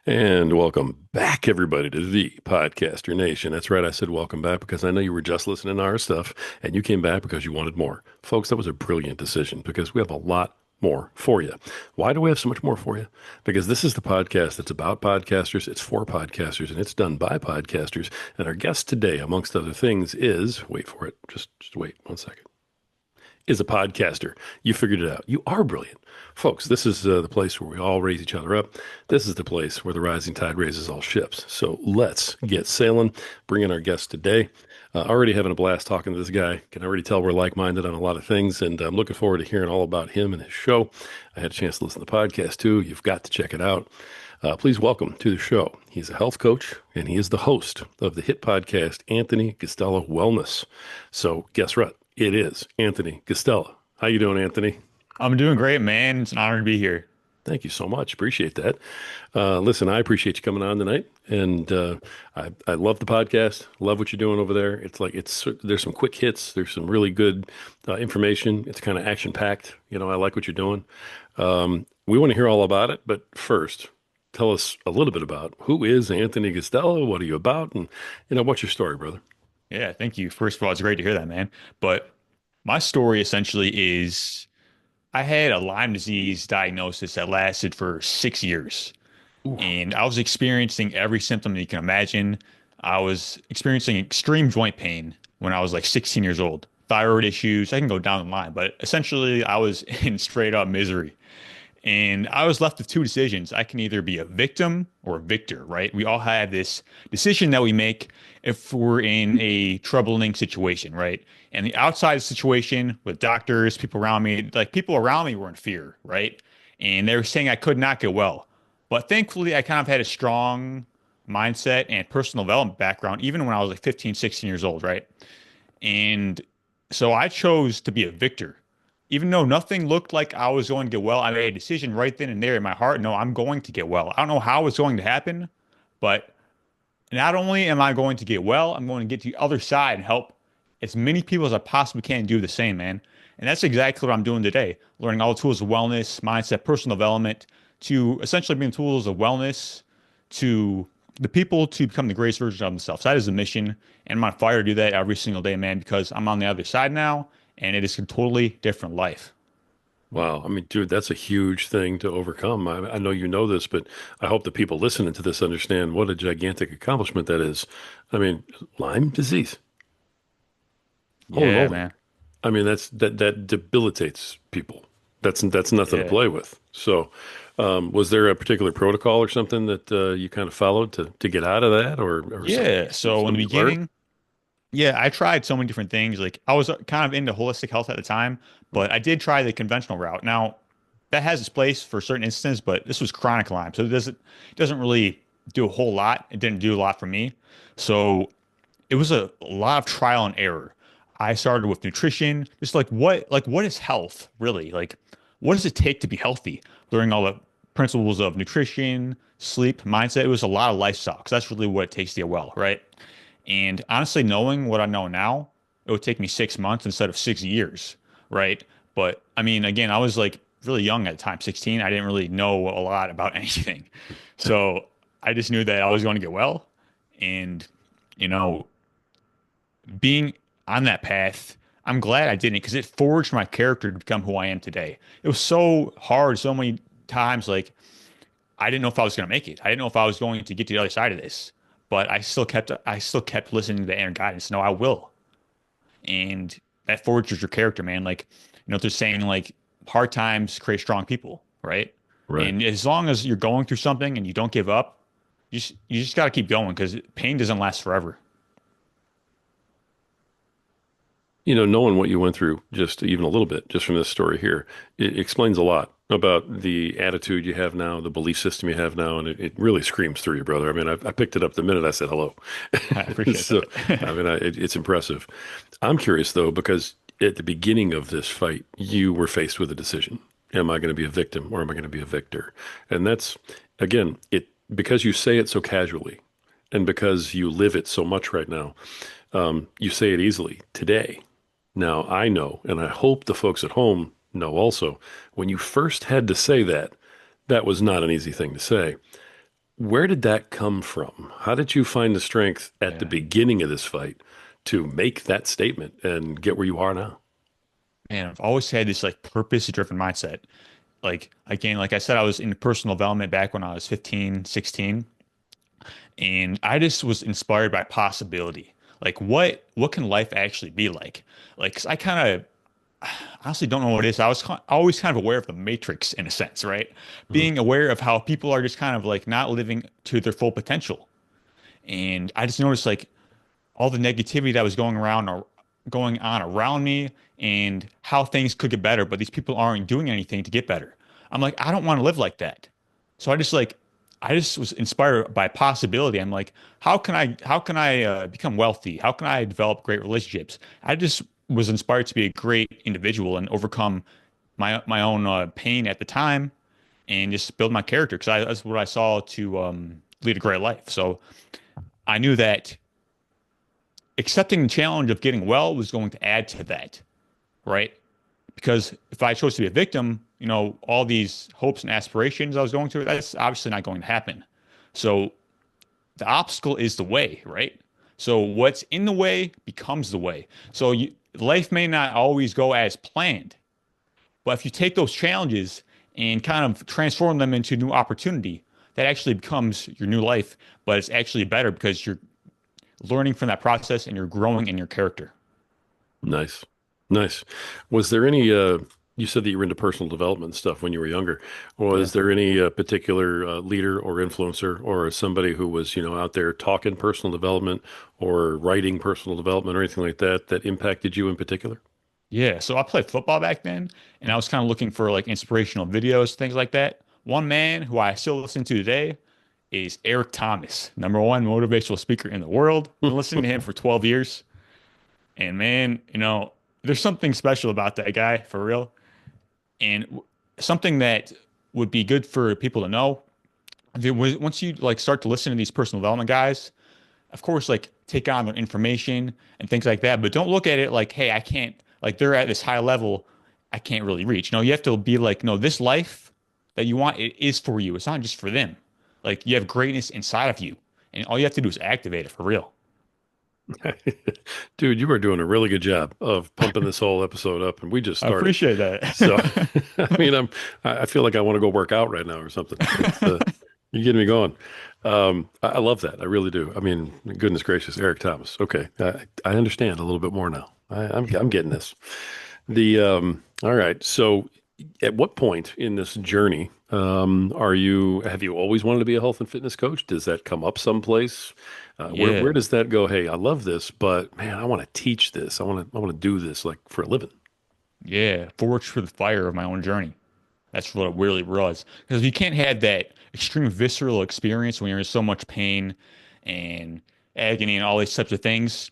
And welcome back, everybody, to the Podcaster Nation. That's right. I said welcome back because I know you were just listening to our stuff and you came back because you wanted more. Folks, that was a brilliant decision because we have a lot more for you. Why do we have so much more for you? Because this is the podcast that's about podcasters, it's for podcasters, and it's done by podcasters. And our guest today, amongst other things, is wait for it, just wait 1 second. Is a podcaster. You figured it out. You are brilliant. Folks, this is the place where we all raise each other up. This is the place where the rising tide raises all ships. So let's get sailing. Bring in our guest today. Already having a blast talking to this guy. Can already tell we're like-minded on a lot of things, and I'm looking forward to hearing all about him and his show. I had a chance to listen to the podcast too. You've got to check it out. Please welcome to the show. He's a health coach, and he is the host of the hit podcast, Anthony Guastella Wellness. So guess what? It is Anthony Guastella. How you doing, Anthony? I'm doing great, man. It's an honor to be here. Thank you so much. Appreciate that. Listen, I appreciate you coming on tonight, and I love the podcast. Love what you're doing over there. There's some quick hits. There's some really good information. It's kind of action packed. I like what you're doing. We want to hear all about it, but first, tell us a little bit about who is Anthony Guastella. What are you about, and what's your story, brother? Yeah, thank you. First of all, it's great to hear that, man. But my story essentially is I had a Lyme disease diagnosis that lasted for 6 years, Ooh. and I was experiencing every symptom that you can imagine. I was experiencing extreme joint pain when I was like 16 years old, thyroid issues. I can go down the line, but essentially, I was in straight up misery. And I was left with two decisions. I can either be a victim or a victor, right? We all have this decision that we make if we're in a troubling situation, right? And the outside situation with doctors, people around me were in fear, right? And they were saying I could not get well. But thankfully, I kind of had a strong mindset and personal development background, even when I was like 15, 16 years old, right? And so I chose to be a victor. Even though nothing looked like I was going to get well, I made a decision right then and there in my heart. No, I'm going to get well. I don't know how it's going to happen, but not only am I going to get well, I'm going to get to the other side and help as many people as I possibly can do the same, man. And that's exactly what I'm doing today, learning all the tools of wellness, mindset, personal development to essentially bring tools of wellness to the people to become the greatest version of themselves. That is the mission. And I'm on fire to do that every single day, man, because I'm on the other side now and it is a totally different life. Wow. I mean, dude, that's a huge thing to overcome. I know you know this, but I hope the people listening to this understand what a gigantic accomplishment that is. I mean, Lyme disease. Holy Yeah, moly. man. I mean, that debilitates people. That's nothing to Yeah. play with. So, was there a particular protocol or something that you kind of followed to get out of that, or Yeah. So in something the you learned? beginning, yeah, I tried so many different things. Like I was kind of into holistic health at the time, but I did try the conventional route. Now, that has its place for certain instances, but this was chronic Lyme, so it doesn't really do a whole lot. It didn't do a lot for me. So it was a lot of trial and error. I started with nutrition, just like what is health really? Like what does it take to be healthy? Learning all the principles of nutrition, sleep, mindset. It was a lot of lifestyle because that's really what it takes to get well, right? And honestly, knowing what I know now, it would take me 6 months instead of 6 years, right? But I mean, again, I was like really young at the time, 16. I didn't really know a lot about anything. So I just knew that I was going to get well. And, you know, being on that path, I'm glad I didn't because it forged my character to become who I am today. It was so hard so many times. Like, I didn't know if I was going to make it. I didn't know if I was going to get to the other side of this, but I still kept listening to the inner guidance. No, I will. And that forges your character, man. Like, they're saying like hard times create strong people, right? Right. And as long as you're going through something and you don't give up, you just got to keep going because pain doesn't last forever. Knowing what you went through, just even a little bit, just from this story here, it explains a lot about the attitude you have now, the belief system you have now, and it really screams through you, brother. I mean, I picked it up the minute I said hello. I appreciate So, I that. mean, it's impressive. I'm curious though, because at the beginning of this fight, you were faced with a decision. Am I going to be a victim or am I going to be a victor? And that's, again, because you say it so casually and because you live it so much right now, you say it easily today. Now, I know, and I hope the folks at home know also, when you first had to say that, that was not an easy thing to say. Where did that come from? How did you find the strength at the Yeah. beginning of this fight to make that statement and get where you are now? Man, I've always had this like purpose-driven mindset. Like again, like I said, I was in personal development back when I was 15, 16, and I just was inspired by possibility. Like what can life actually be like? Like 'cause I kind of honestly don't know what it is. I was always kind of aware of the matrix in a sense, right? Mhm. Being aware of how people are just kind of like not living to their full potential. And I just noticed like all the negativity that was going around or going on around me and how things could get better, but these people aren't doing anything to get better. I'm like, I don't want to live like that. So I just was inspired by possibility. I'm like, how can I become wealthy? How can I develop great relationships? I just was inspired to be a great individual and overcome my own pain at the time and just build my character because that's what I saw to lead a great life. So I knew that accepting the challenge of getting well was going to add to that, right? Because if I chose to be a victim, all these hopes and aspirations I was going through, that's obviously not going to happen. So the obstacle is the way, right? So what's in the way becomes the way. So life may not always go as planned, but if you take those challenges and kind of transform them into new opportunity, that actually becomes your new life, but it's actually better because you're learning from that process and you're growing in your character. Nice. Nice. Was there any, you said that you were into personal development stuff when you were younger. Yeah. Was there any particular leader or influencer or somebody who was, out there talking personal development or writing personal development or anything like that that impacted you in particular? Yeah, so I played football back then, and I was kind of looking for like inspirational videos, things like that. One man who I still listen to today is Eric Thomas, number one motivational speaker in the world. Been listening to him for 12 years, and man, there's something special about that guy for real, and something that would be good for people to know. Once you like start to listen to these personal development guys, of course, like take on their information and things like that, but don't look at it like, hey, I can't, like they're at this high level, I can't really reach. No, you have to be like, no, this life that you want, it is for you. It's not just for them. Like you have greatness inside of you, and all you have to do is activate it for real. Dude, you are doing a really good job of pumping this whole episode up, and we just I started. appreciate So, that. I mean, I feel like I want to go work out right now or something. You're getting me going. I love that. I really do. I mean, goodness gracious, Eric Thomas. Okay, I understand a little bit more now. I'm getting this. All right. So, at what point in this journey have you always wanted to be a health and fitness coach? Does that come up someplace? Where Yeah. does that go? Hey, I love this, but man, I want to teach this. I want to do this like for a living. Yeah. Forged for the fire of my own journey. That's what it really was. Because you can't have that extreme visceral experience when you're in so much pain and agony and all these types of things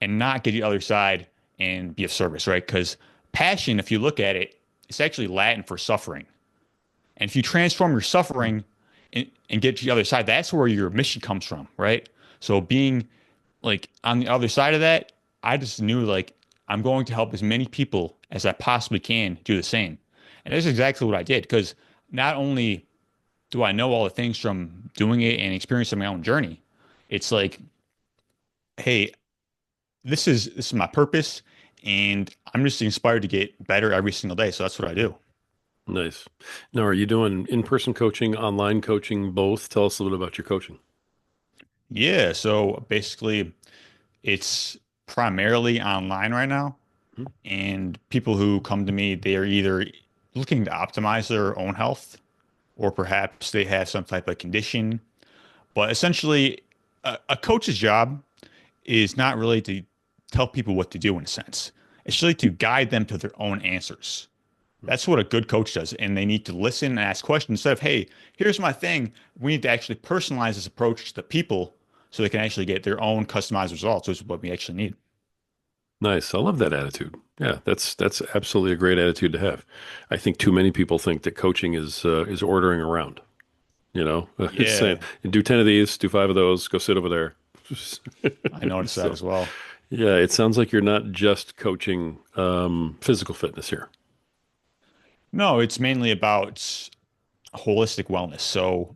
and not get the other side and be of service, right? Because passion, if you look at it, it's actually Latin for suffering. And if you transform your suffering and get to the other side, that's where your mission comes from, right? So being like on the other side of that, I just knew like I'm going to help as many people as I possibly can do the same. And that's exactly what I did because not only do I know all the things from doing it and experiencing my own journey, it's like, hey, this is my purpose and I'm just inspired to get better every single day. So that's what I do. Nice. Now, are you doing in-person coaching, online coaching, both? Tell us a little bit about your coaching. Yeah, so basically it's primarily online right now. Mhm. And people who come to me, they are either looking to optimize their own health or perhaps they have some type of condition. But essentially, a coach's job is not really to tell people what to do in a sense. It's really to guide them to their own answers. That's what a good coach does. And they need to listen and ask questions instead of, hey, here's my thing. We need to actually personalize this approach to the people so they can actually get their own customized results, which is what we actually need. Nice. I love that attitude. Yeah, that's absolutely a great attitude to have. I think too many people think that coaching is ordering around. It's saying Yeah, do 10 of these, do five of those, go sit over there. I noticed that So, as well. yeah, it sounds like you're not just coaching physical fitness here. No, it's mainly about holistic wellness. So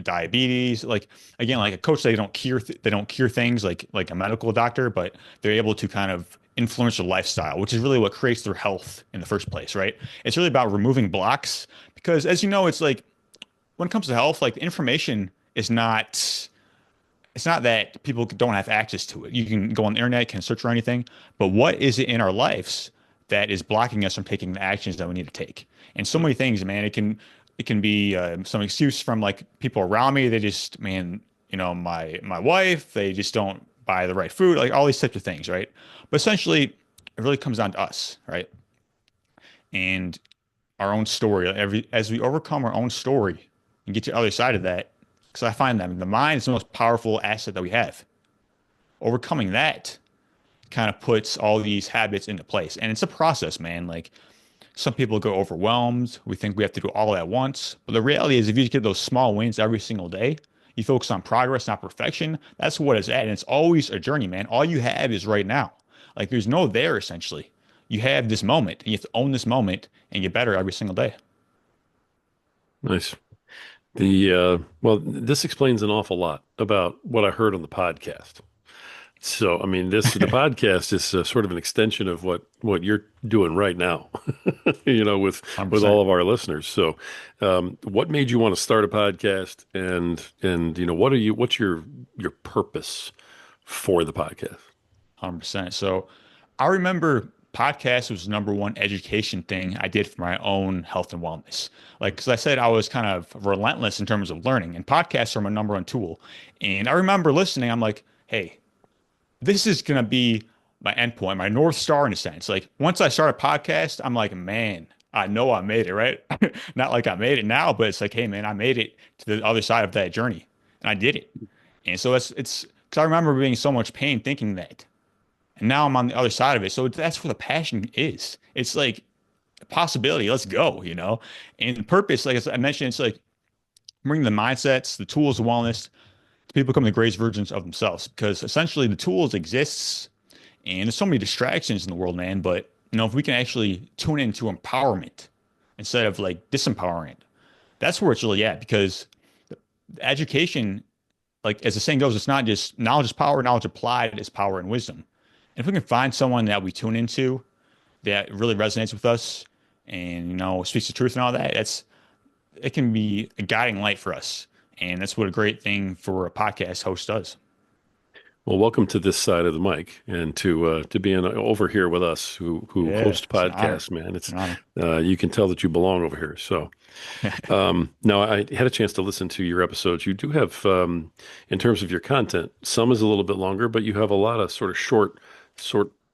diabetes. Like again, like a coach, they don't cure things like a medical doctor, but they're able to kind of influence their lifestyle, which is really what creates their health in the first place, right? It's really about removing blocks because as you know, it's like when it comes to health, like the information is not it's not that people don't have access to it. You can go on the internet, can search for anything, but what is it in our lives that is blocking us from taking the actions that we need to take? And so many things, man. It can be some excuse from like people around me. They just, man, my wife, they just don't buy the right food, like all these types of things, right? But essentially, it really comes down to us, right? And our own story. As we overcome our own story and get to the other side of that, because I find that the mind is the most powerful asset that we have. Overcoming that kind of puts all these habits into place. And it's a process, man. Like some people go overwhelmed. We think we have to do all at once. But the reality is, if you just get those small wins every single day, you focus on progress, not perfection. That's what it's at. And it's always a journey, man. All you have is right now. Like there's no there essentially. You have this moment and you have to own this moment and get better every single day. Nice. Well, this explains an awful lot about what I heard on the podcast. So, I mean, the podcast is sort of an extension of what you're doing right now, with all 100%. of our listeners. So, what made you want to start a podcast, and what's your purpose for the podcast? 100%. So I remember podcast was the number one education thing I did for my own health and wellness. Like, because I said I was kind of relentless in terms of learning, and podcasts are my number one tool. And I remember listening, I'm like, hey, this is going to be my endpoint, my North Star in a sense. Like, once I start a podcast, I'm like, man, I know I made it, right? Not like I made it now, but it's like, hey, man, I made it to the other side of that journey and I did it. And so it's because I remember being in so much pain thinking that. And now I'm on the other side of it. So that's where the passion is. It's like a possibility. Let's go, you know? And the purpose, like I mentioned, it's like bringing the mindsets, the tools of wellness to people become the greatest versions of themselves. Because essentially the tools exists and there's so many distractions in the world, man. But if we can actually tune into empowerment instead of like disempowering it, that's where it's really at. Because education, like as the saying goes, it's not just knowledge is power, knowledge applied is power and wisdom. And if we can find someone that we tune into that really resonates with us and speaks the truth and all that, it can be a guiding light for us. And that's what a great thing for a podcast host does. Well, welcome to this side of the mic, and to being over here with us who Yeah, host it's an honor. podcasts, man. It's It's an honor. you can tell that you belong over here. So, now I had a chance to listen to your episodes. You do have, in terms of your content, some is a little bit longer, but you have a lot of sort of short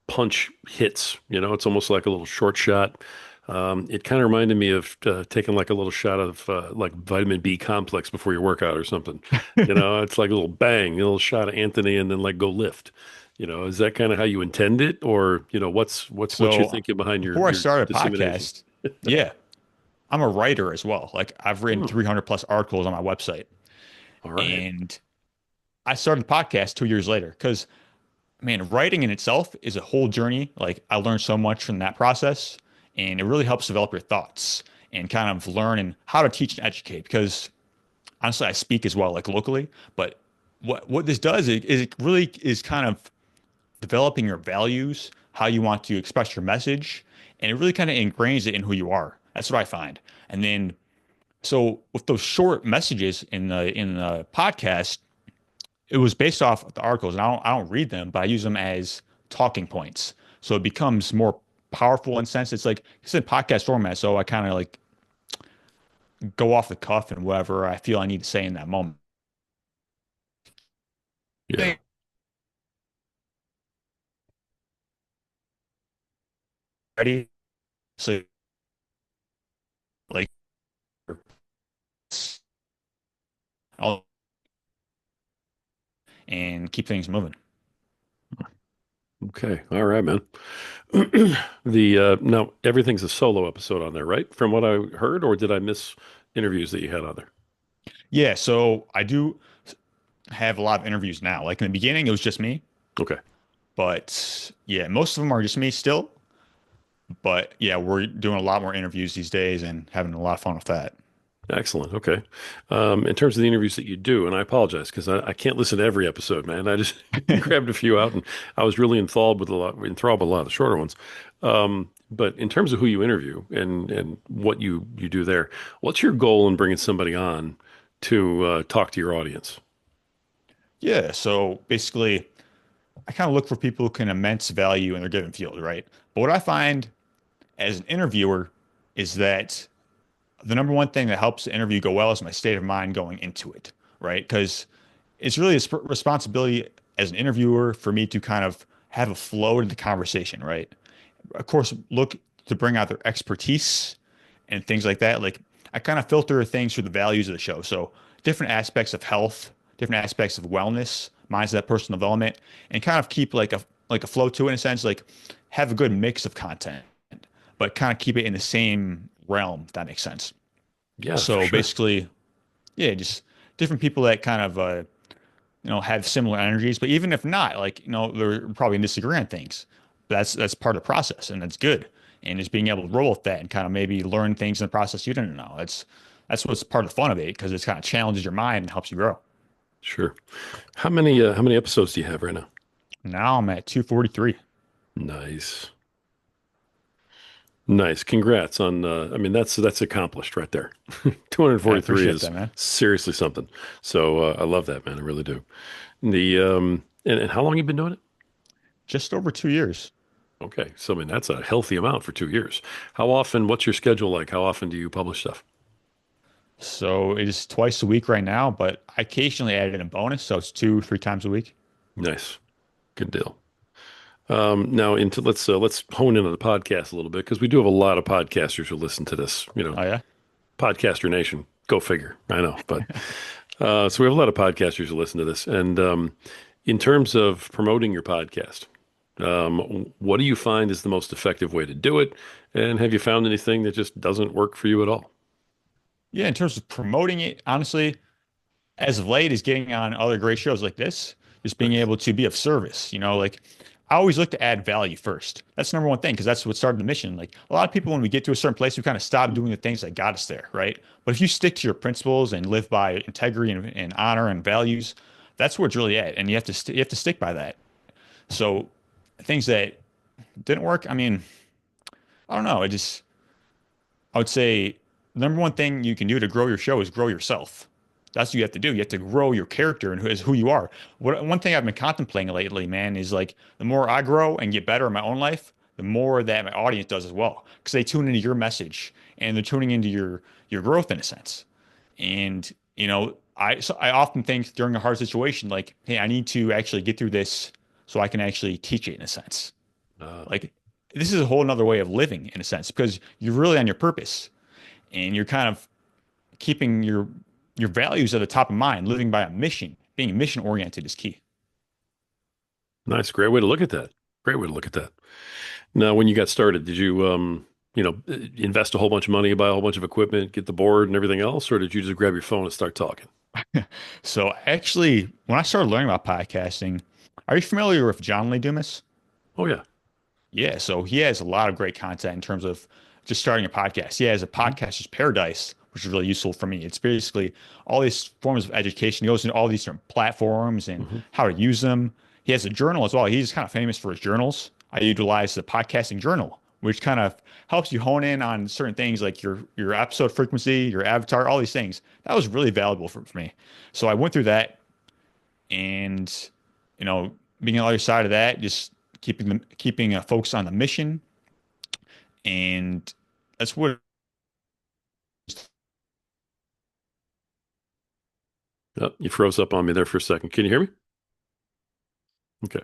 punch hits. It's almost like a little short shot. It kind of reminded me of taking like a little shot of like vitamin B complex before your workout or something. It's like a little bang, a little shot of Anthony, and then like go lift. Is that kind of how you intend it, or what's your So thinking behind your before I your started a dissemination? podcast, yeah, I'm a writer as well. Like I've written Hmm. 300 plus articles on my website. All right. And I started the podcast 2 years later because, man, writing in itself is a whole journey. Like I learned so much from that process, and it really helps develop your thoughts and kind of learn and how to teach and educate. Because honestly, I speak as well, like locally. But what this does is it really is kind of developing your values, how you want to express your message, and it really kind of ingrains it in who you are. That's what I find. And then so with those short messages in the podcast, it was based off the articles, and I don't read them, but I use them as talking points. So it becomes more powerful in sense. It's like it's in podcast format, so I kind of like go off the cuff and whatever I feel I need to say in that moment. Yeah. Ready? So like I'll and keep things moving. Okay. All right, man. The now everything's a solo episode on there, right? From what I heard, or did I miss interviews that you had on there? Yeah, so I do have a lot of interviews now. Like in the beginning, it was just me, Okay. but yeah, most of them are just me still. But yeah, we're doing a lot more interviews these days and having a lot of fun with that. Excellent. Okay. In terms of the interviews that you do, and I apologize because I can't listen to every episode, man. I just grabbed a few out, and I was really enthralled with a lot of the shorter ones. But in terms of who you interview and what you do there, what's your goal in bringing somebody on to talk to your audience? Yeah, so basically, I kind of look for people who can immense value in their given field, right? But what I find as an interviewer is that the number one thing that helps the interview go well is my state of mind going into it, right? Because it's really a responsibility as an interviewer for me to kind of have a flow to the conversation, right? Of course, look to bring out their expertise and things like that. Like I kind of filter things through the values of the show. So different aspects of health, different aspects of wellness, mindset, personal development, and kind of keep like a flow to it in a sense, like have a good mix of content, but kind of keep it in the same realm, if that makes sense. Yeah, for So sure. basically, yeah, just different people that kind of have similar energies, but even if not, like, they're probably disagree on things. But that's part of the process and that's good. And just being able to roll with that and kind of maybe learn things in the process you didn't know. That's what's part of the fun of it because it's kind of challenges your mind and helps you grow. Sure. How many episodes do you have right now? Now I'm at 243. Nice. Nice. Congrats on I mean that's accomplished right there. I 243 appreciate is that, man. seriously something. So I love that, man. I really do. And how long you been doing it? Just over 2 years. Okay. So I mean that's a healthy amount for 2 years. How often, what's your schedule like? How often do you publish stuff? So it is twice a week right now, but I occasionally add in a bonus. So it's 2, 3 times a week. Nice. Good deal. Now into let's hone in on the podcast a little bit because we do have a lot of podcasters who listen to this, Oh, yeah. podcaster nation. Go figure. I know, but so we have a lot of podcasters who listen to this. And in terms of promoting your podcast, what do you find is the most effective way to do it? And have you found anything that just doesn't work for you at all? Yeah. In terms of promoting it, honestly, as of late is getting on other great shows like this, just being Nice. able to be of service. Like I always look to add value first. That's number one thing because that's what started the mission. Like a lot of people, when we get to a certain place, we kind of stop doing the things that got us there, right? But if you stick to your principles and live by integrity and honor and values, that's where it's really at, and you have to stick by that. So things that didn't work, I mean, I don't know. I would say the number one thing you can do to grow your show is grow yourself. That's what you have to do. You have to grow your character and who you are. One thing I've been contemplating lately, man, is like the more I grow and get better in my own life, the more that my audience does as well, because they tune into your message and they're tuning into your growth in a sense. And I often think during a hard situation, like, hey, I need to actually get through this so I can actually teach it in a sense. Uh, Like this is a whole nother way of living in a sense because you're really on your purpose and you're kind of keeping your values at the top of mind, living by a mission. Being mission oriented is key. nice. Great way to look at that. Great way to look at that. Now, when you got started, did you, invest a whole bunch of money, buy a whole bunch of equipment, get the board and everything else, or did you just grab your phone and start talking? So actually, when I started learning about podcasting, are you familiar with John Lee Dumas? Oh yeah. Yeah, so he has a lot of great content in terms of just starting a podcast. He has a Mhm. podcaster's paradise, which is really useful for me. It's basically all these forms of education. He goes into all these different platforms and Mhm. how to use them. He has a journal as well. He's kind of famous for his journals. I utilize the podcasting journal, which kind of helps you hone in on certain things like your episode frequency, your avatar, all these things. That was really valuable for me. So I went through that and you know being on the other side of that, just keeping a focus on the mission, and that's what. Oh, you froze up on me there for a second. Can you hear me? Okay.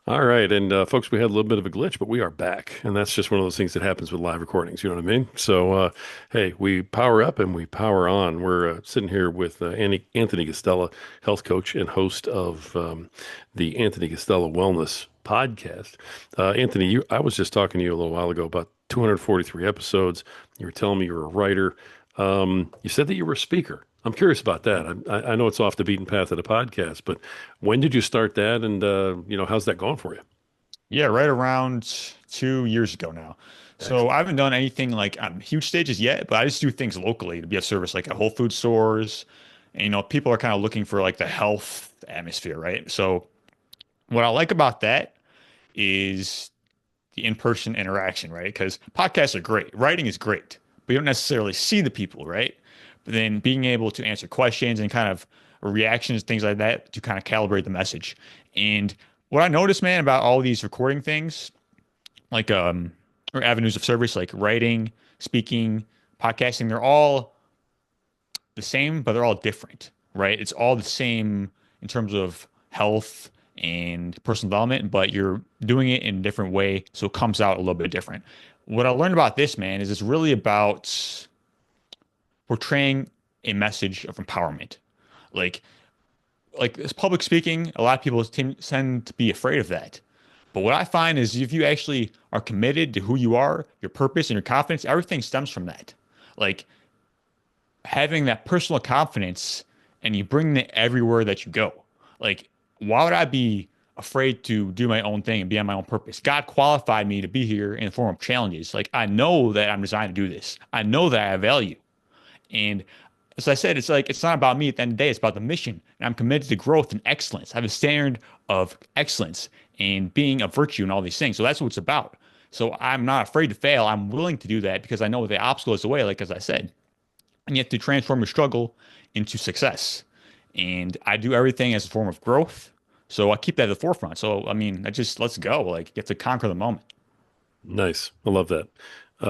All right. And folks, we had a little bit of a glitch, but we are back. And that's just one of those things that happens with live recordings. You know what I mean? So, hey, we power up and we power on. We're sitting here with Anthony Guastella, health coach and host of the Anthony Guastella Wellness podcast. Anthony, I was just talking to you a little while ago about 243 episodes. You were telling me you're a writer. You said that you were a speaker. I'm curious about that. I know it's off the beaten path of the podcast, but when did you start that? And how's that going for you? Yeah, right around 2 years ago now. So I Excellent. haven't done anything like on huge stages yet, but I just do things locally to be of service, like at Whole Food stores. And, people are kind of looking for like the health atmosphere, right? So what I like about that is the in-person interaction, right? Because podcasts are great, writing is great, but you don't necessarily see the people, right? But then being able to answer questions and kind of reactions, things like that, to kind of calibrate the message. And what I noticed, man, about all these recording things, like or avenues of service, like writing, speaking, podcasting, they're all the same, but they're all different, right? It's all the same in terms of health and personal development, but you're doing it in a different way, so it comes out a little bit different. What I learned about this, man, is it's really about portraying a message of empowerment. Like, like this public speaking, a lot of people tend to be afraid of that. But what I find is if you actually are committed to who you are, your purpose, and your confidence, everything stems from that. Like having that personal confidence and you bring it everywhere that you go. Like, why would I be afraid to do my own thing and be on my own purpose? God qualified me to be here in the form of challenges. Like, I know that I'm designed to do this. I know that I have value. And as I said, it's like it's not about me at the end of the day, it's about the mission. And I'm committed to growth and excellence. I have a standard of excellence and being a virtue and all these things. So that's what it's about. So I'm not afraid to fail. I'm willing to do that because I know the obstacle is the way, like as I said, and you have to transform your struggle into success. And I do everything as a form of growth. So I keep that at the forefront. So, I mean, I just let's go. Like, you have to conquer the moment. Nice. I love that.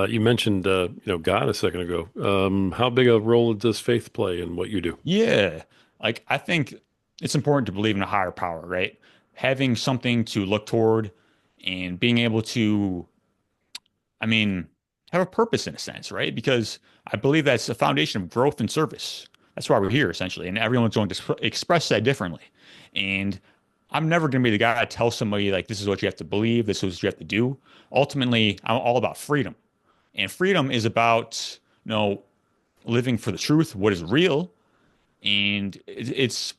You mentioned, God a second ago. How big a role does faith play in what you do? Yeah. Like, I think it's important to believe in a higher power, right? Having something to look toward and being able to, I mean, have a purpose in a sense, right? Because I believe that's the foundation of growth and service. That's why we're here, essentially. And everyone's going to express that differently. And I'm never going to be the guy to tell somebody, like, this is what you have to believe, this is what you have to do. Ultimately, I'm all about freedom. And freedom is about, living for the truth, what is real. And it's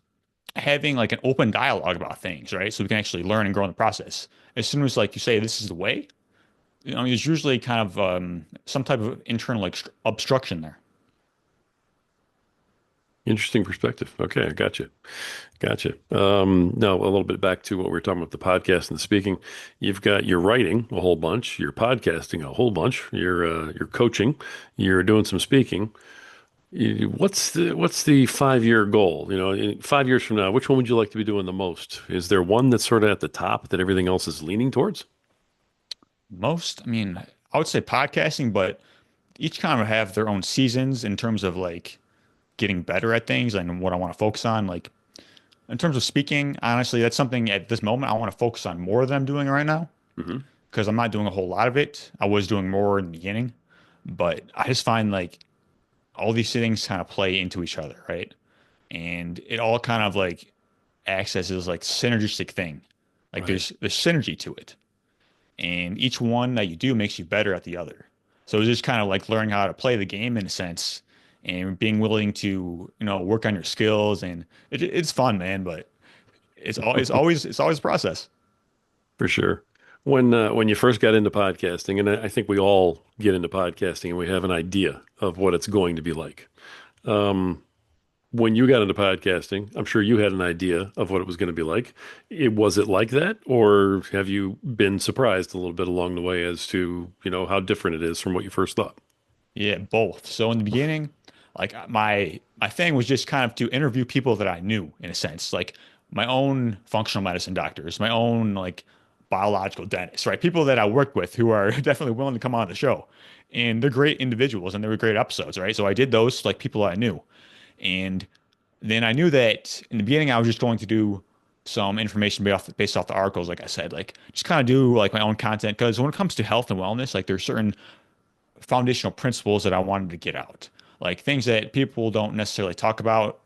having like an open dialogue about things, right? So we can actually learn and grow in the process. As soon as like you say, this is the way, there's usually kind of some type of internal like obstruction there. Interesting perspective. Okay, I got you. Gotcha. Now, a little bit back to what we were talking about the podcast and the speaking. You've got your writing a whole bunch, you're podcasting a whole bunch, you're coaching, you're doing some speaking. What's the 5 year goal? In 5 years from now, which one would you like to be doing the most? Is there one that's sort of at the top that everything else is leaning towards? I mean, I would say podcasting, but each kind of have their own seasons in terms of like getting better at things and what I want to focus on. Like in terms of speaking, honestly, that's something at this moment I want to focus on more than I'm doing right now Hmm. because I'm not doing a whole lot of it. I was doing more in the beginning, but I just find like all these things kind of play into each other, right? And it all kind of like acts as this like synergistic thing. Like Right. there's synergy to it, and each one that you do makes you better at the other. So it's just kind of like learning how to play the game in a sense, and being willing to work on your skills, and it's fun, man. But it's always a process. For sure. When you first got into podcasting, and I think we all get into podcasting and we have an idea of what it's going to be like. Um, when you got into podcasting, I'm sure you had an idea of what it was going to be like. Was it like that, or have you been surprised a little bit along the way as to, how different it is from what you first thought? Yeah, both. So in the beginning, like my thing was just kind of to interview people that I knew in a sense, like my own functional medicine doctors, my own like biological dentists, right? People that I worked with who are definitely willing to come on the show. And they're great individuals and they were great episodes, right? So I did those like people I knew. And then I knew that in the beginning I was just going to do some information based off the articles, like I said, like just kind of do like my own content. Because when it comes to health and wellness, like there's certain foundational principles that I wanted to get out, like things that people don't necessarily talk about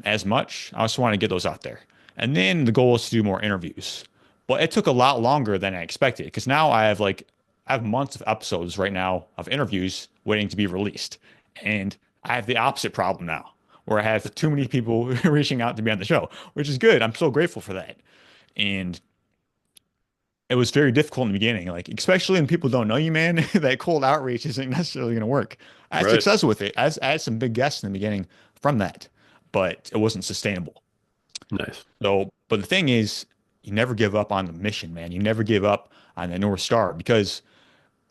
as much. I just want to get those out there. And then the goal is to do more interviews. But it took a lot longer than I expected because now I have months of episodes right now of interviews waiting to be released. And I have the opposite problem now where I have too many people reaching out to me on the show, which is good. I'm so grateful for that. And it was very difficult in the beginning, like especially when people don't know you, man. That cold outreach isn't necessarily going to work. I had Right. success with it. I had some big guests in the beginning from that, but it wasn't sustainable. Nice. So, but the thing is, you never give up on the mission, man. You never give up on the North Star because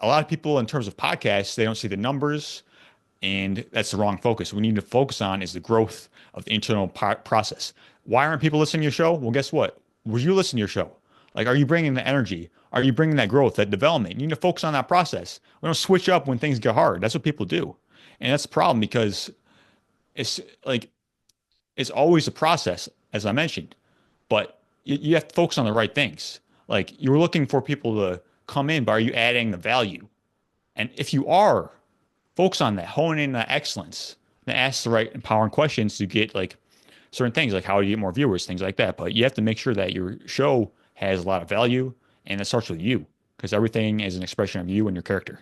a lot of people, in terms of podcasts, they don't see the numbers, and that's the wrong focus. What we need to focus on is the growth of the internal process. Why aren't people listening to your show? Well, guess what? Will you listen to your show? Like, are you bringing the energy? Are you bringing that growth, that development? You need to focus on that process. We don't switch up when things get hard. That's what people do. And that's the problem because it's like, it's always a process, as I mentioned, but you have to focus on the right things. Like, you're looking for people to come in, but are you adding the value? And if you are, focus on that, hone in that excellence, and ask the right empowering questions to get like certain things, like how do you get more viewers, things like that. But you have to make sure that your show has a lot of value, and it starts with you because everything is an expression of you and your character.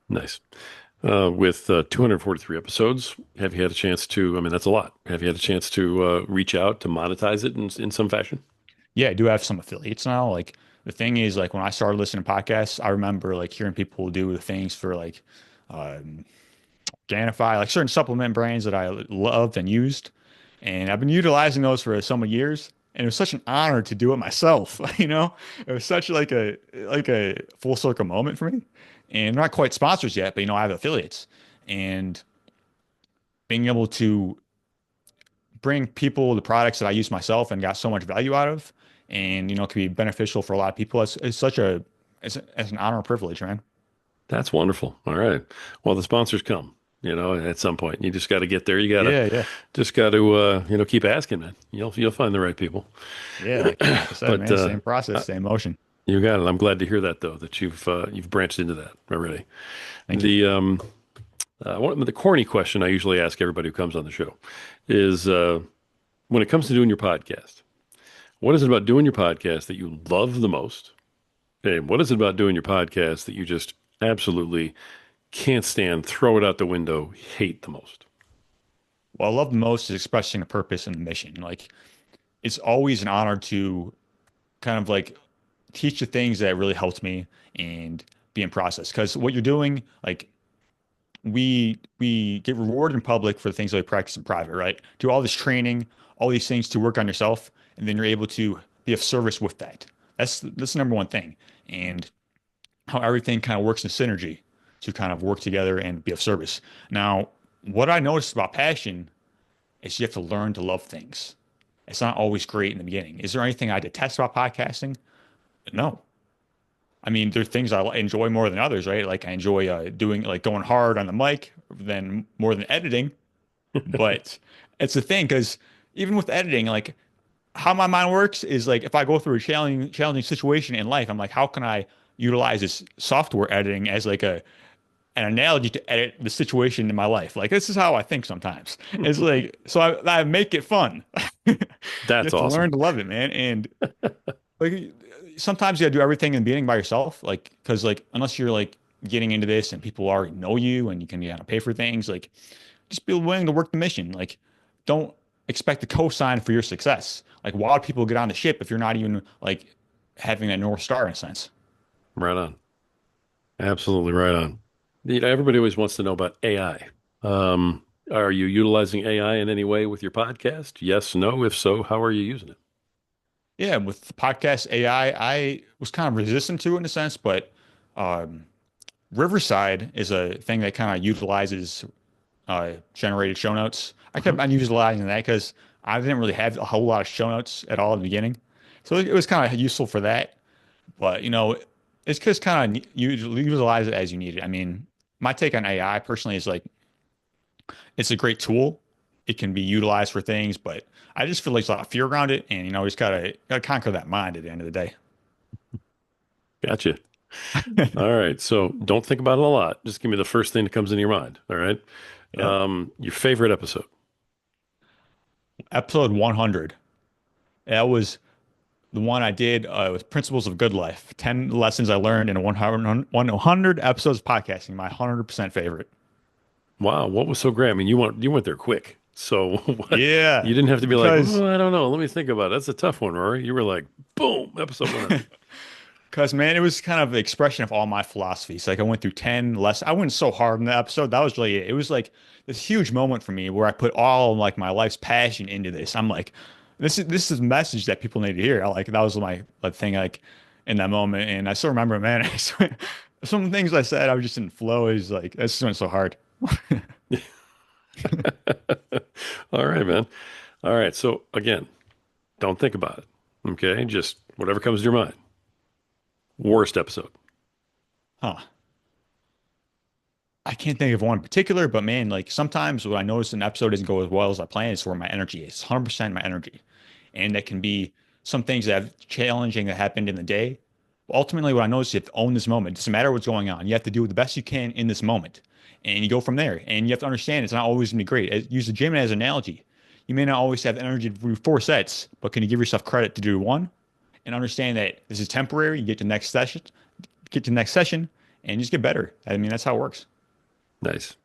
Nice. With 243 episodes, have you had a chance to, I mean, that's a lot. Have you had a chance to reach out to monetize it in some fashion? Yeah, I do have some affiliates now. Like the thing is, like when I started listening to podcasts, I remember like hearing people do the things for like um, Organifi, like certain supplement brands that I loved and used. And I've been utilizing those for so many years. And it was such an honor to do it myself. You know, it was such like a full circle moment for me. And not quite sponsors yet, but I have affiliates. And being able to bring people the products that I use myself and got so much value out of, and can be beneficial for a lot of people. It's such a it's an honor and privilege, man. That's wonderful. All right. Well, the sponsors come, at some point. You just got to get there. You got to Yeah, yeah, just got to keep asking, man. You'll find the right people. yeah. Like I said, But man, same process, same motion. you got it. I'm glad to hear that though, that you've branched into that already. Thank you. One of the corny question I usually ask everybody who comes on the show is when it comes to doing your podcast, what is it about doing your podcast that you love the most? And what is it about doing your podcast that you just absolutely can't stand, throw it out the window, hate the most? What I love the most is expressing a purpose and a mission. Like it's always an honor to kind of like teach the things that really helped me and be in process. Because what you're doing, like we get rewarded in public for the things that we practice in private, right? Do all this training, all these things to work on yourself, and then you're able to be of service with that. That's the number one thing. And how everything kind of works in synergy to kind of work together and be of service. Now, what I noticed about passion is you have to learn to love things. It's not always great in the beginning. Is there anything I detest about podcasting? No. I mean, there's things I enjoy more than others, right? Like I enjoy doing like going hard on the mic than more than editing. But it's the thing because even with editing, like how my mind works is like if I go through a challenging situation in life, I'm like, how can I utilize this software editing as like an analogy to edit the situation in my life? Like this is how I think sometimes. It's like so I make it fun. You That's have to awesome. learn to love it, man. And like sometimes you gotta do everything in the beginning by yourself, like because like unless you're like getting into this and people already know you and you can pay for things, like just be willing to work the mission. Like don't expect a cosign for your success. Like why would people get on the ship if you're not even like having that North Star in a sense? Right on. Absolutely right on. Everybody always wants to know about AI. Are you utilizing AI in any way with your podcast? Yes, no. If so, how are you using it? Yeah, with the podcast AI, I was kind of resistant to it in a sense, but um, Riverside is a thing that kind of utilizes generated show notes. I kept Mhm. on utilizing that because I didn't really have a whole lot of show notes at all in the beginning. So it was kind of useful for that. But, it's just kind of you utilize it as you need it. I mean, my take on AI personally is like it's a great tool. It can be utilized for things, but I just feel like there's a lot of fear around it. And, just gotta conquer that mind at the end of the day. Gotcha. All right. So don't think about it a lot. Just give me the first thing that comes into your mind. All right. Yep. Your favorite episode. Episode 100. That was the one I did with Principles of Good Life. 10 lessons I learned in 100 episodes of podcasting. My 100% favorite. Wow. What was so great? I mean, you went there quick. So what? You Yeah, didn't have to be like, because oh, I don't know. Let me think about it. That's a tough one, Rory. You were like, boom, episode 100. Because, man, it was kind of the expression of all my philosophies. Like, I went through 10 less. I went so hard in the episode. That was really it. It was like this huge moment for me where I put all like my life's passion into this. I'm like, this is a message that people need to hear. I like that was my like thing like in that moment. And I still remember, man, some things I said, I was just in flow. Is like, this just went so hard. All right, man. All right. So again, don't think about it. Okay. Just whatever comes to your mind. Worst episode. Huh. I can't think of one in particular, but man, like sometimes when I notice an episode doesn't go as well as I planned, it's where my energy is 100% my energy. And that can be some things that have challenging that happened in the day. Ultimately, what I notice is you have to own this moment. It doesn't matter what's going on. You have to do the best you can in this moment. And you go from there. And you have to understand it's not always going to be great. Use the gym as an analogy. You may not always have the energy to do 4 sets, but can you give yourself credit to do one and understand that this is temporary? You get to the next session, and you just get better. I mean, that's how it works. Nice.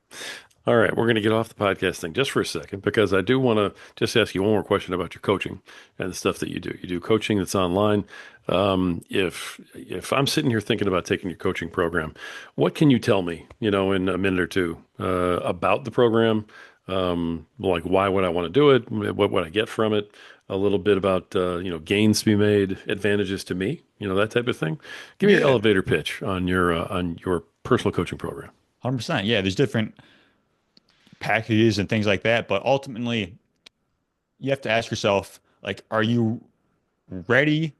All right, we're going to get off the podcast thing just for a second because I do want to just ask you one more question about your coaching and the stuff that you do. You do coaching that's online. If I'm sitting here thinking about taking your coaching program, what can you tell me, in a minute or two, about the program? Like why would I want to do it? What would I get from it? A little bit about gains to be made, advantages to me, that type of thing. Give me your Yeah, elevator pitch on your personal coaching program. 100%. Yeah, there's different packages and things like that, but ultimately, you have to ask yourself, like, are you ready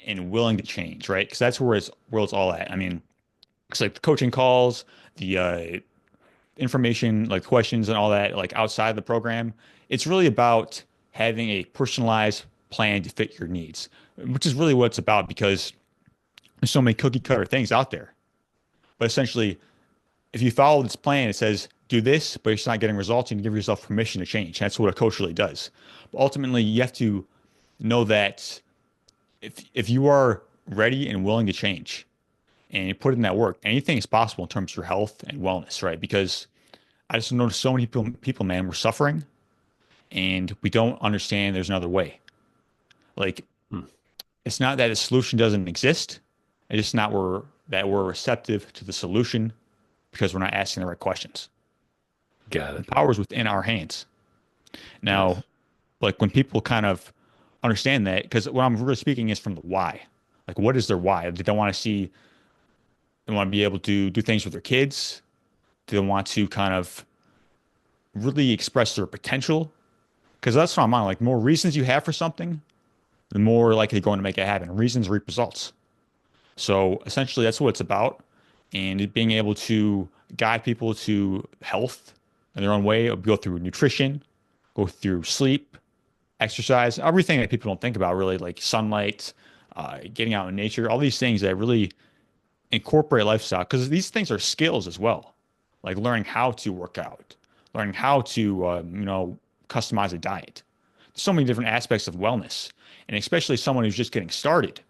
and willing to change, right? Because that's where it's all at. I mean, it's like the coaching calls, the information, like questions and all that, like outside the program. It's really about having a personalized plan to fit your needs, which is really what it's about because there's so many cookie cutter things out there. But essentially, if you follow this plan, it says do this, but it's not getting results, and you give yourself permission to change. That's what a coach really does. But ultimately, you have to know that if you are ready and willing to change and you put in that work, anything is possible in terms of your health and wellness, right? Because I just noticed so many people, man, we're suffering and we don't understand there's another way. Like Hmm, it's not that the solution doesn't exist. It's just not we're receptive to the solution because we're not asking the right questions. got The it. power is within our hands. Now, Nice. like when people kind of understand that, because what I'm really speaking is from the why. Like, what is their why? They don't want to see, they want to be able to do things with their kids. They want to kind of really express their potential. Because that's what I'm on. Like, the more reasons you have for something, the more likely you're going to make it happen. Reasons reap results. So essentially, that's what it's about. And being able to guide people to health in their own way, go through nutrition, go through sleep, exercise, everything that people don't think about really, like sunlight, getting out in nature, all these things that really incorporate lifestyle. Because these things are skills as well, like learning how to work out, learning how to, customize a diet. So many different aspects of wellness, and especially someone who's just getting started.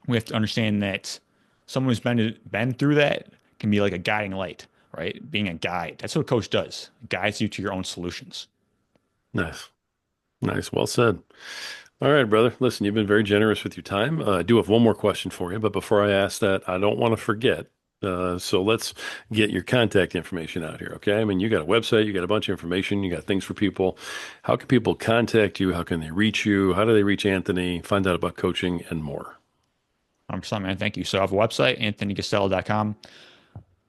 We have to understand that someone who's been through that can be like a guiding light, right? Being a guide. That's what a coach does. Guides you to your own solutions. Nice. Nice. Well said. All right, brother. Listen, you've been very generous with your time. I do have one more question for you, but before I ask that, I don't want to forget. So let's get your contact information out here, okay? I mean, you got a website, you got a bunch of information, you got things for people. How can people contact you? How can they reach you? How do they reach Anthony? Find out about coaching and more. 100%, man. Thank you. So I have a website, anthonyguastella.com.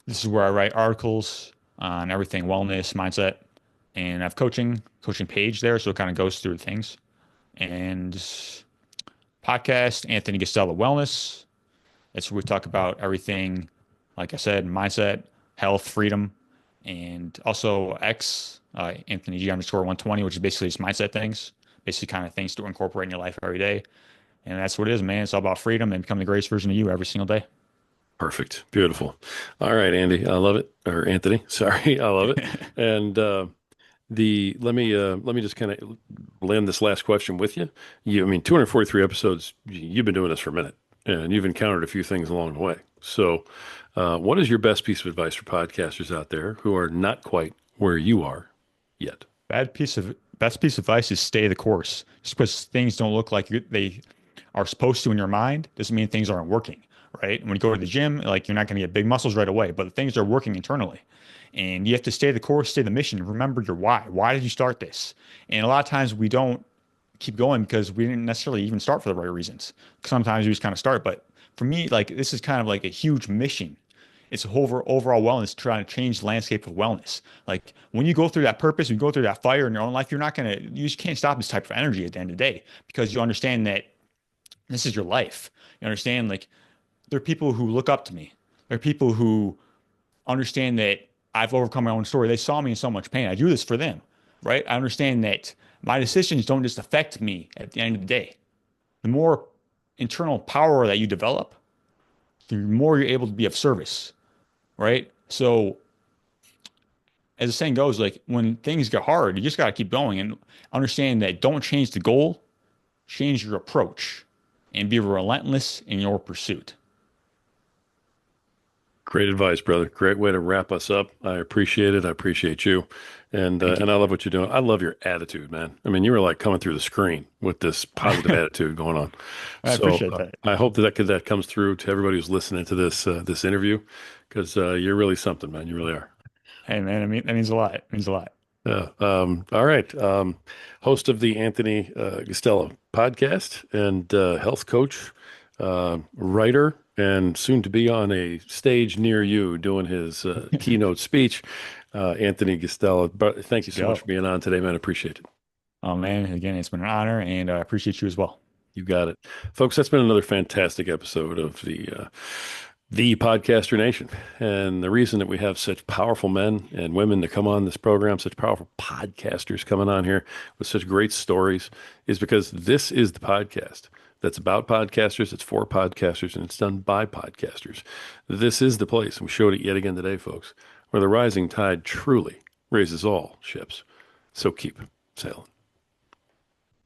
This is where I write articles on everything wellness, mindset, and I have coaching page there. So it kind of goes through things. And podcast, Anthony Guastella Wellness. That's where we talk about everything, like I said, mindset, health, freedom, and also X, Anthony G underscore 120, which is basically just mindset things, basically kind of things to incorporate in your life every day. And that's what it is, man. It's all about freedom and becoming the greatest version of you every single day. Perfect. Beautiful. All right, Andy. I love it. Or Anthony. Sorry. I love it. And let me just kind of land this last question with you. I mean, 243 episodes, you've been doing this for a minute and you've encountered a few things along the way. So, what is your best piece of advice for podcasters out there who are not quite where you are yet? Best piece of advice is stay the course. Just because things don't look like they are supposed to in your mind doesn't mean things aren't working, right? When you go to the gym, like you're not going to get big muscles right away, but things are working internally. And you have to stay the course, stay the mission. Remember your why. Why did you start this? And a lot of times we don't keep going because we didn't necessarily even start for the right reasons. Sometimes we just kind of start. But for me, like this is kind of like a huge mission. It's overall wellness, trying to change the landscape of wellness. Like when you go through that purpose, you go through that fire in your own life, you just can't stop this type of energy at the end of the day because you understand that this is your life. You understand, like, there are people who look up to me. There are people who understand that I've overcome my own story. They saw me in so much pain. I do this for them, right? I understand that my decisions don't just affect me at the end of the day. The more internal power that you develop, the more you're able to be of service, right? So, as the saying goes, like when things get hard, you just got to keep going and understand that don't change the goal, change your approach, and be relentless in your pursuit. Great advice, brother. Great way to wrap us up. I appreciate it. I appreciate you. Thank And you. I love what you're doing. I love your attitude, man. I mean, you were like coming through the screen with this positive attitude going on. I So appreciate that. I hope that comes through to everybody who's listening to this interview because you're really something, man. You really are. Hey, man, I mean, that means a lot. It means a lot. Yeah. All right. Host of the Anthony Guastella podcast and health coach, writer, and soon to be on a stage near you doing his keynote speech. Anthony Guastella. But thank you Let's so much for go. being on today, man. I appreciate it. Oh, man, again, it's been an honor, and I appreciate you as well. You got it, folks. That's been another fantastic episode of the Podcaster Nation. And the reason that we have such powerful men and women to come on this program, such powerful podcasters coming on here with such great stories, is because this is the podcast that's about podcasters, it's for podcasters, and it's done by podcasters. This is the place, and we showed it yet again today, folks, where the rising tide truly raises all ships. So keep sailing.